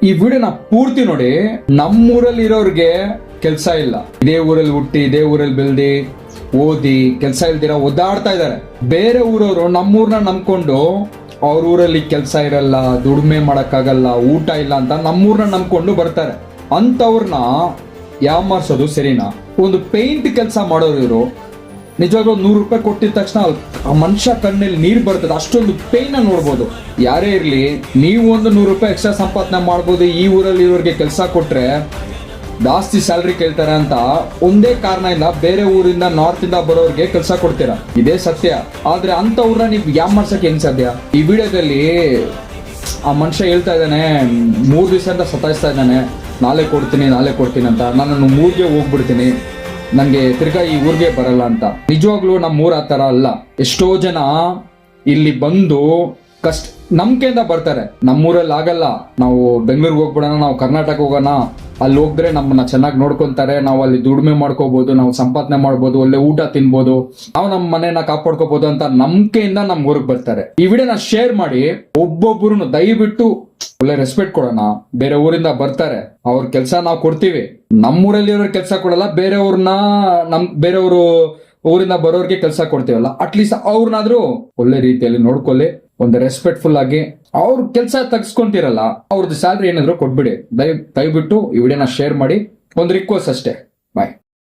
ಈ ವಿಡಿಯೋನ ಪೂರ್ತಿ ನೋಡಿ. ನಮ್ಮೂರಲ್ಲಿ ಇರೋರ್ಗೆ ಕೆಲ್ಸ ಇಲ್ಲ, ಇದೇ ಊರಲ್ಲಿ ಹುಟ್ಟಿ ಇದೇ ಊರಲ್ಲಿ ಬೆಳ್ದಿ ಓದಿ ಕೆಲ್ಸ ಇಲ್ದಿರ ಒದ್ದಾಡ್ತಾ ಇದಾರೆ. ಬೇರೆ ಊರವರು ನಮ್ಮೂರ್ನ ನಂಬ್ಕೊಂಡು ಅವ್ರ ಊರಲ್ಲಿ ಕೆಲ್ಸ ಇರಲ್ಲ, ದುಡಿಮೆ ಮಾಡಕ್ಕಾಗಲ್ಲ, ಊಟ ಇಲ್ಲ ಅಂತ ನಮ್ಮೂರ್ನ ನಂಬ್ಕೊಂಡು ಬರ್ತಾರೆ. ಅಂತವ್ರನ್ನ ಯಾಮಾರ್ಸೋದು ಸರಿನಾ? ಒಂದು ಪೇಂಟ್ ಕೆಲಸ ಮಾಡೋರು ಇವರು ನಿಜವಾಗ್ಲೂ 100 ರೂಪಾಯಿ ಕೊಟ್ಟಿದ ತಕ್ಷಣ ಆ ಮನುಷ್ಯ ಕಣ್ಣಲ್ಲಿ ನೀರು ಬರ್ತದೆ, ಅಷ್ಟೊಂದು ಪೇನ್ ನೋಡ್ಬೋದು. ಯಾರೇ ಇರ್ಲಿ, ನೀವು ಒಂದು 100 ರೂಪಾಯಿ ಎಕ್ಸ್ಟ್ರಾ ಸಂಪಾದನೆ ಮಾಡ್ಬೋದು. ಈ ಊರಲ್ಲಿ ಇವ್ರಿಗೆ ಕೆಲಸ ಕೊಟ್ರೆ ಜಾಸ್ತಿ ಸ್ಯಾಲ್ರಿ ಕೇಳ್ತಾರೆ ಅಂತ ಒಂದೇ ಕಾರಣ ಇಲ್ಲ ಬೇರೆ ಊರಿಂದ ನಾರ್ತ್ ಇಂದ ಬರೋರಿಗೆ ಕೆಲಸ ಕೊಡ್ತೀರಾ, ಇದೇ ಸತ್ಯ. ಆದ್ರೆ ಅಂತವ್ರನ್ನ ನೀವು ಯಾಮಾರ್ಸಕ್ಕೆ ಹೆಂಗ್ ಸಾಧ್ಯ? ಈ ವಿಡಿಯೋದಲ್ಲಿ ಆ ಮನುಷ್ಯ ಹೇಳ್ತಾ ಇದ್ದಾನೆ, 3 ದಿವಸದಿಂದ ಸತಾಯಿಸ್ತಾ ಇದ್ದಾನೆ, ನಾಳೆ ಕೊಡ್ತೀನಿ ಅಂತ. ನಾನು ಊರಿಗೆ ಹೋಗ್ಬಿಡ್ತೀನಿ, ನನಗೆ ತಿರ್ಗಾ ಈ ಊರಿಗೆ ಬರಲ್ಲ ಅಂತ. ನಿಜವಾಗ್ಲೂ ನಮ್ಮೂರ ಆ ಥರ ಅಲ್ಲ. ಎಷ್ಟೋ ಜನ ಇಲ್ಲಿ ಬಂದು ನಂಬಿಕೆಯಿಂದ ಬರ್ತಾರೆ. ನಮ್ಮೂರಲ್ಲಿ ಆಗಲ್ಲ, ನಾವು ಬೆಂಗಳೂರಿಗೆ ಹೋಗ್ಬಿಡೋಣ, ನಾವು ಕರ್ನಾಟಕ ಹೋಗೋಣ, ಅಲ್ಲಿ ಹೋಗಿದ್ರೆ ನಮ್ಮನ್ನ ಚೆನ್ನಾಗಿ ನೋಡ್ಕೊಂತಾರೆ, ನಾವು ಅಲ್ಲಿ ದುಡಿಮೆ ಮಾಡ್ಕೋಬಹುದು, ನಾವು ಸಂಪಾದನೆ ಮಾಡ್ಬೋದು, ಒಳ್ಳೆ ಊಟ ತಿನ್ಬೋದು, ನಾವು ನಮ್ಮ ಮನೆಯನ್ನ ಕಾಪಾಡ್ಕೋಬಹುದು ಅಂತ ನಂಬಿಕೆಯಿಂದ ನಮ್ಮ ಊರಿಗೆ ಬರ್ತಾರೆ. ಈ ವಿಡಿಯೋನ ಶೇರ್ ಮಾಡಿ, ಒಬ್ಬೊಬ್ಬರು ದಯವಿಟ್ಟು ಒಳ್ಳೆ ರೆಸ್ಪೆಕ್ಟ್ ಕೊಡೋಣ. ಬೇರೆ ಊರಿಂದ ಬರ್ತಾರೆ, ಅವ್ರ ಕೆಲಸ ನಾವು ಕೊಡ್ತೀವಿ. ನಮ್ಮೂರಲ್ಲಿ ಇರೋರ್ ಕೆಲಸ ಕೊಡಲ್ಲ, ಬೇರೆಯವರು ಊರಿಂದ ಬರೋರ್ಗೆ ಕೆಲಸ ಕೊಡ್ತೀವಲ್ಲ, ಅಟ್ಲೀಸ್ಟ್ ಅವ್ರನ್ನಾದ್ರೂ ಒಳ್ಳೆ ರೀತಿಯಲ್ಲಿ ನೋಡ್ಕೊಳ್ಳಿ, ಒಂದು ರೆಸ್ಪೆಕ್ಟ್ಫುಲ್ ಆಗಿ. ಅವ್ರ ಕೆಲಸ ತಗ್ಸ್ಕೊಂತಿರಲ್ಲ, ಅವ್ರದ್ದು ಸ್ಯಾಲ್ರಿ ಏನಾದ್ರು ಕೊಟ್ಬಿಡಿ. ದಯವಿಟ್ಟು ಈ ವಿಡಿಯೋನ ಶೇರ್ ಮಾಡಿ. ಒಂದು ರಿಕ್ವೆಸ್ಟ್ ಅಷ್ಟೇ. ಬಾಯ್.